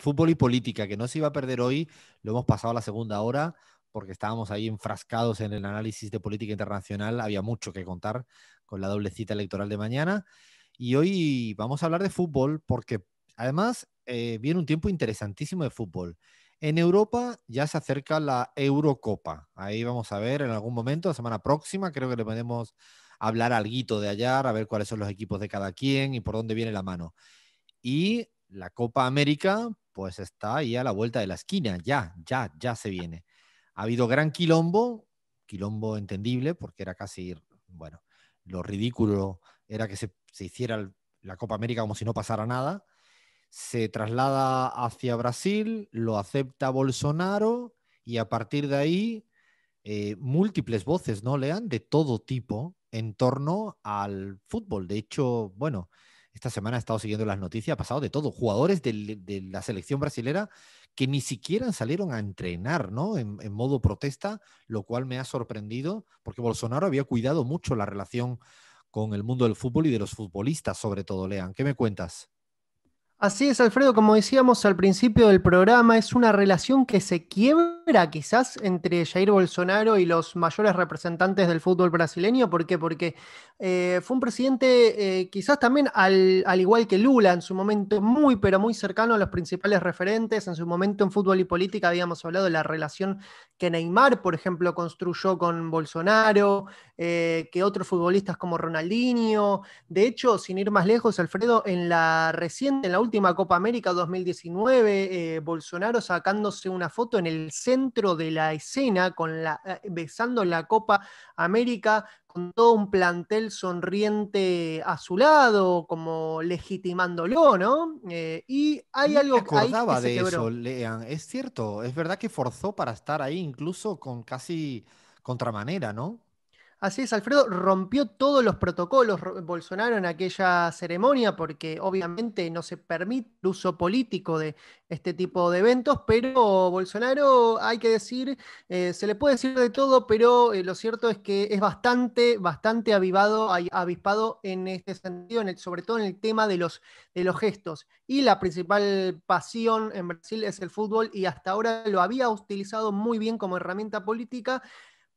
fútbol y política, que no se iba a perder hoy, lo hemos pasado a la segunda hora porque estábamos ahí enfrascados en el análisis de política internacional, había mucho que contar con la doble cita electoral de mañana. Y hoy vamos a hablar de fútbol porque además viene un tiempo interesantísimo de fútbol. En Europa ya se acerca la Eurocopa. Ahí vamos a ver en algún momento, la semana próxima, creo que le podemos hablar alguito de allá, a ver cuáles son los equipos de cada quien y por dónde viene la mano. Y la Copa América, pues está ahí a la vuelta de la esquina, ya se viene. Ha habido gran quilombo, quilombo entendible, porque era casi, bueno, lo ridículo era que se hiciera la Copa América como si no pasara nada. Se traslada hacia Brasil, lo acepta Bolsonaro y a partir de ahí múltiples voces, ¿no, Lean? De todo tipo en torno al fútbol. De hecho, bueno, esta semana he estado siguiendo las noticias, ha pasado de todo. Jugadores de la selección brasilera que ni siquiera salieron a entrenar, ¿no? En modo protesta, lo cual me ha sorprendido, porque Bolsonaro había cuidado mucho la relación con el mundo del fútbol y de los futbolistas, sobre todo, Lean. ¿Qué me cuentas? Así es, Alfredo, como decíamos al principio del programa, es una relación que se quiebra quizás entre Jair Bolsonaro y los mayores representantes del fútbol brasileño. ¿Por qué? Porque fue un presidente quizás también al igual que Lula en su momento muy pero muy cercano a los principales referentes. En su momento en fútbol y política habíamos hablado de la relación que Neymar, por ejemplo, construyó con Bolsonaro, que otros futbolistas como Ronaldinho. De hecho, sin ir más lejos, Alfredo, en la última Copa América 2019, Bolsonaro sacándose una foto en el centro de la escena, besando la Copa América, con todo un plantel sonriente a su lado, como legitimándolo, ¿no? Y hay No me algo ahí que acordaba se de eso, quebró. Lean. Es cierto, es verdad que forzó para estar ahí, incluso con casi contramanera, ¿no? Así es, Alfredo rompió todos los protocolos Bolsonaro en aquella ceremonia porque obviamente no se permite el uso político de este tipo de eventos, pero Bolsonaro, hay que decir, se le puede decir de todo, pero lo cierto es que es bastante avispado en este sentido, sobre todo en el tema de los gestos. Y la principal pasión en Brasil es el fútbol y hasta ahora lo había utilizado muy bien como herramienta política,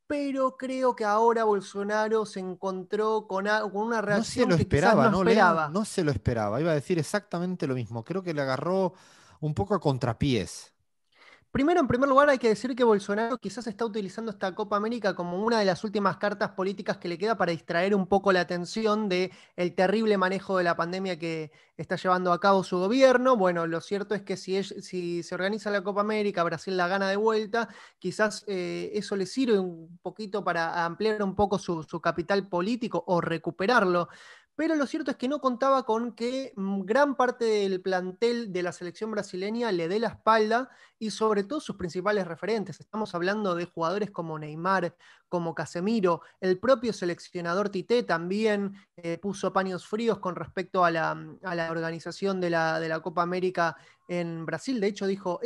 pero creo que ahora Bolsonaro se encontró con una No se lo reacción que quizás esperaba, no ¿no, Lean? esperaba. No se lo esperaba. Iba a decir exactamente lo mismo. Creo que le agarró un poco a contrapiés. Primero, en primer lugar, hay que decir que Bolsonaro quizás está utilizando esta Copa América como una de las últimas cartas políticas que le queda para distraer un poco la atención de el terrible manejo de la pandemia que está llevando a cabo su gobierno. Bueno, lo cierto es que si se organiza la Copa América, Brasil la gana de vuelta, quizás eso le sirve un poquito para ampliar un poco su capital político o recuperarlo. Pero lo cierto es que no contaba con que gran parte del plantel de la selección brasileña le dé la espalda y sobre todo sus principales referentes. Estamos hablando de jugadores como Neymar, como Casemiro, el propio seleccionador Tite también puso paños fríos con respecto a la organización de la Copa América en Brasil. De hecho, dijo,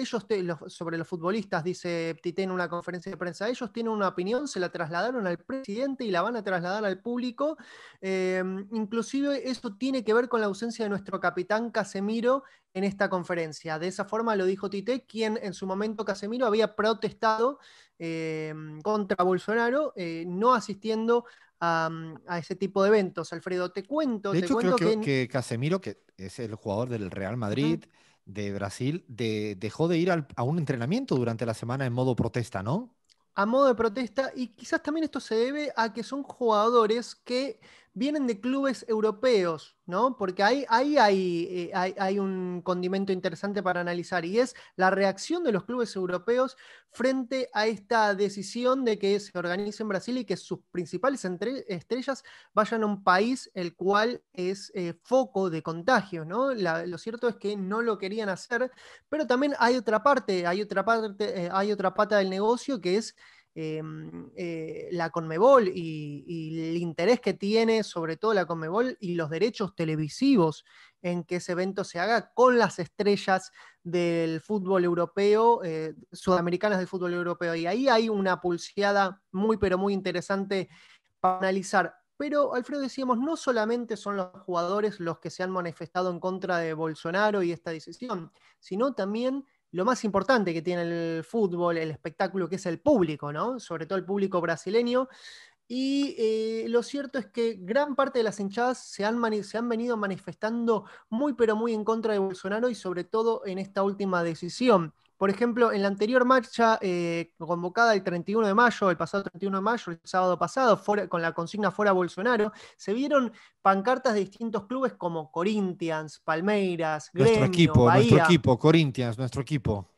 sobre los futbolistas, dice Tite en una conferencia de prensa, ellos tienen una opinión, se la trasladaron al presidente y la van a trasladar al público. Inclusive eso tiene que ver con la ausencia de nuestro capitán Casemiro en esta conferencia. De esa forma lo dijo Tite, quien en su momento Casemiro había protestado contra Bolsonaro, no asistiendo a ese tipo de eventos. Alfredo, De te hecho, creo cuento que... que Casemiro, que es el jugador del Real Ujú. Madrid, de Brasil, dejó de ir a un entrenamiento durante la semana en modo protesta, ¿no? A modo de protesta, y quizás también esto se debe a que son jugadores que vienen de clubes europeos, ¿no? Porque ahí hay un condimento interesante para analizar, y es la reacción de los clubes europeos frente a esta decisión de que se organice en Brasil y que sus principales estrellas vayan a un país el cual es foco de contagio, ¿no? Lo cierto es que no lo querían hacer, pero también hay otra pata del negocio que es la Conmebol y el interés que tiene sobre todo la Conmebol y los derechos televisivos en que ese evento se haga con las estrellas del fútbol europeo, sudamericanas del fútbol europeo. Y ahí hay una pulseada muy, pero muy interesante para analizar. Pero, Alfredo, decíamos, no solamente son los jugadores los que se han manifestado en contra de Bolsonaro y esta decisión, sino también lo más importante que tiene el fútbol, el espectáculo, que es el público, ¿no? Sobre todo el público brasileño. Y lo cierto es que gran parte de las hinchadas se han venido manifestando muy, pero muy en contra de Bolsonaro y sobre todo en esta última decisión. Por ejemplo, en la anterior marcha convocada el 31 de mayo, el pasado 31 de mayo, el sábado pasado, con la consigna fuera Bolsonaro, se vieron pancartas de distintos clubes como Corinthians, Palmeiras, Gremio, Nuestro Bahía. equipo, Corinthians, nuestro equipo.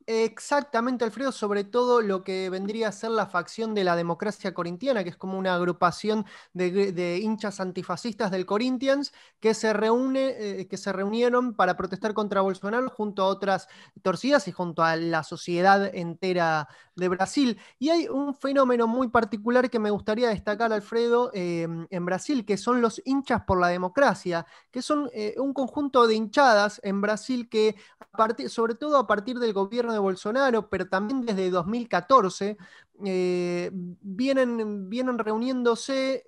Exactamente, Alfredo, sobre todo lo que vendría a ser la facción de la democracia corintiana, que es como una agrupación de hinchas antifascistas del Corinthians que se reunieron para protestar contra Bolsonaro junto a otras torcidas y junto a la sociedad entera de Brasil. Y hay un fenómeno muy particular que me gustaría destacar, Alfredo, en Brasil, que son los hinchas por la democracia, que son un conjunto de hinchadas en Brasil que sobre todo a partir del gobierno de Bolsonaro, pero también desde 2014, vienen reuniéndose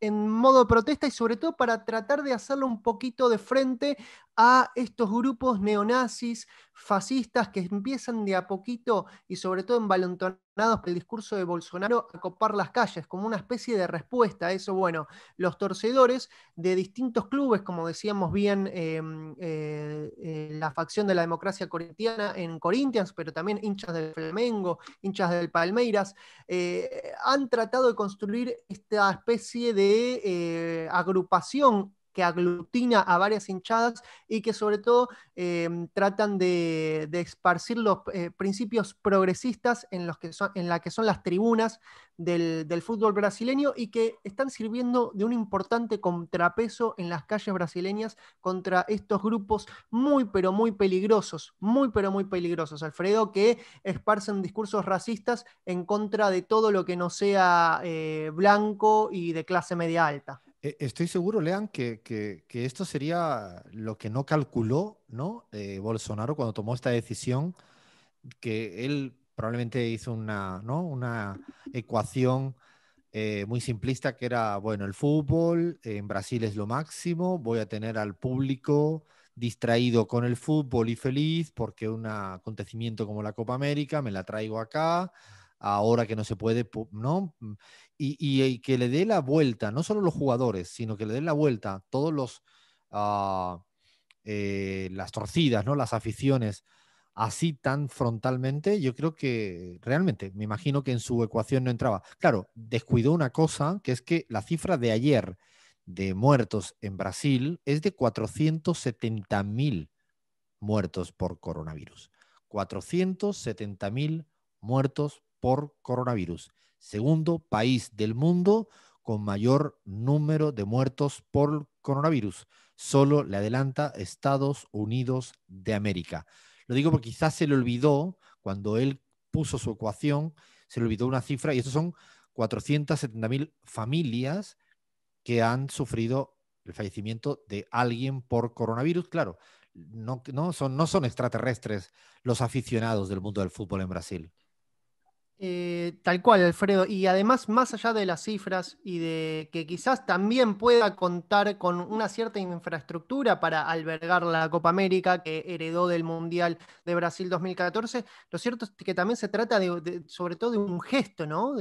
en modo de protesta y sobre todo para tratar de hacerlo un poquito de frente a estos grupos neonazis, fascistas que empiezan de a poquito y sobre todo envalentonados por el discurso de Bolsonaro a copar las calles como una especie de respuesta a eso. Bueno, los torcedores de distintos clubes, como decíamos bien, la facción de la democracia corintiana en Corinthians, pero también hinchas del Flamengo, hinchas del Palmeiras, han tratado de construir esta especie de agrupación que aglutina a varias hinchadas y que sobre todo tratan de esparcir los principios progresistas en la que son las tribunas del fútbol brasileño y que están sirviendo de un importante contrapeso en las calles brasileñas contra estos grupos muy pero muy peligrosos, Alfredo, que esparcen discursos racistas en contra de todo lo que no sea blanco y de clase media alta. Estoy seguro, Lean, que esto sería lo que no calculó, ¿no? Bolsonaro cuando tomó esta decisión, que él probablemente hizo una, ¿no? Una ecuación muy simplista que era, bueno, el fútbol en Brasil es lo máximo, voy a tener al público distraído con el fútbol y feliz porque un acontecimiento como la Copa América me la traigo acá, ahora que no se puede, ¿no? Y que le dé la vuelta, no solo los jugadores, sino que le den la vuelta a todos uh, las torcidas, ¿no? Las aficiones así tan frontalmente, yo creo que realmente, me imagino que en su ecuación no entraba. Claro, descuidó una cosa, que es que la cifra de ayer de muertos en Brasil es de 470.000 muertos por coronavirus. 470.000 muertos por coronavirus. Segundo país del mundo con mayor número de muertos por coronavirus. Solo le adelanta Estados Unidos de América. Lo digo porque quizás se le olvidó, cuando él puso su ecuación, se le olvidó una cifra, y estos son 470.000 familias que han sufrido el fallecimiento de alguien por coronavirus. Claro, no son extraterrestres los aficionados del mundo del fútbol en Brasil. Tal cual, Alfredo. Y además, más allá de las cifras y de que quizás también pueda contar con una cierta infraestructura para albergar la Copa América que heredó del Mundial de Brasil 2014, lo cierto es que también se trata sobre todo de un gesto, ¿no?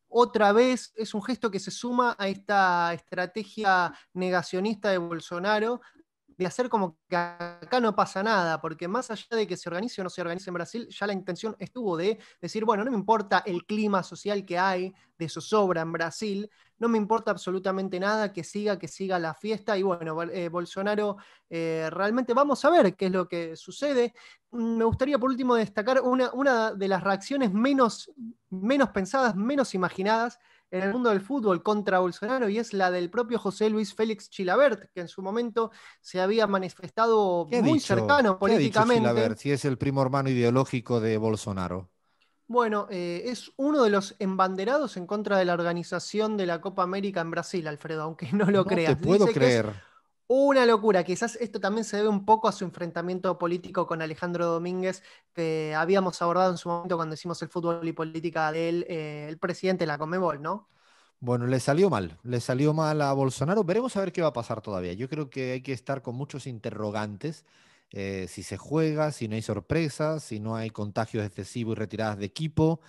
Otra vez es un gesto que se suma a esta estrategia negacionista de Bolsonaro de hacer como que acá no pasa nada, porque más allá de que se organice o no se organice en Brasil, ya la intención estuvo de decir, bueno, no me importa el clima social que hay de zozobra en Brasil, no me importa absolutamente nada, que siga la fiesta, y bueno, Bolsonaro realmente vamos a ver qué es lo que sucede. Me gustaría por último destacar una de las reacciones menos pensadas, menos imaginadas, en el mundo del fútbol contra Bolsonaro y es la del propio José Luis Félix Chilabert, que en su momento se había manifestado ¿Qué ha muy dicho? cercano ¿Qué ha dicho políticamente. Chilavert si es el primo hermano ideológico de Bolsonaro? Bueno, es uno de los embanderados en contra de la organización de la Copa América en Brasil, Alfredo, aunque no lo No te creas. puedo Dice que es creer. una locura. Quizás esto también se debe un poco a su enfrentamiento político con Alejandro Domínguez, que habíamos abordado en su momento cuando hicimos el fútbol y política del el presidente de la Conmebol, ¿no? Bueno, le salió mal a Bolsonaro. Veremos a ver qué va a pasar todavía. Yo creo que hay que estar con muchos interrogantes. Si se juega, si no hay sorpresas, si no hay contagios excesivos y retiradas de equipo,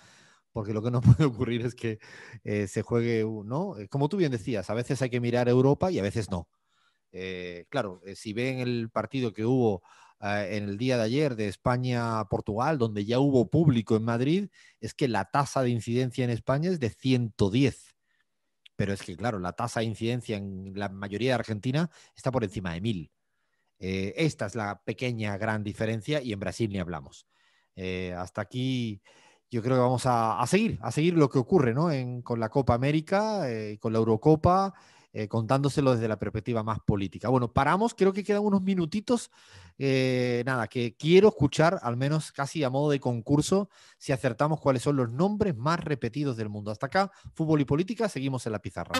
porque lo que no puede ocurrir es que se juegue, ¿no? Como tú bien decías, a veces hay que mirar Europa y a veces no. Claro, si ven el partido que hubo en el día de ayer de España-Portugal, donde ya hubo público en Madrid, es que la tasa de incidencia en España es de 110. Pero es que, claro, la tasa de incidencia en la mayoría de Argentina está por encima de 1000. Esta es la pequeña gran diferencia y en Brasil ni hablamos. Hasta aquí yo creo que vamos a seguir lo que ocurre, ¿no? Con la Copa América, con la Eurocopa, contándoselo desde la perspectiva más política. Bueno, paramos, creo que quedan unos minutitos. Nada, que quiero escuchar, al menos casi a modo de concurso, si acertamos cuáles son los nombres más repetidos del mundo. Hasta acá, fútbol y política, seguimos en la pizarra.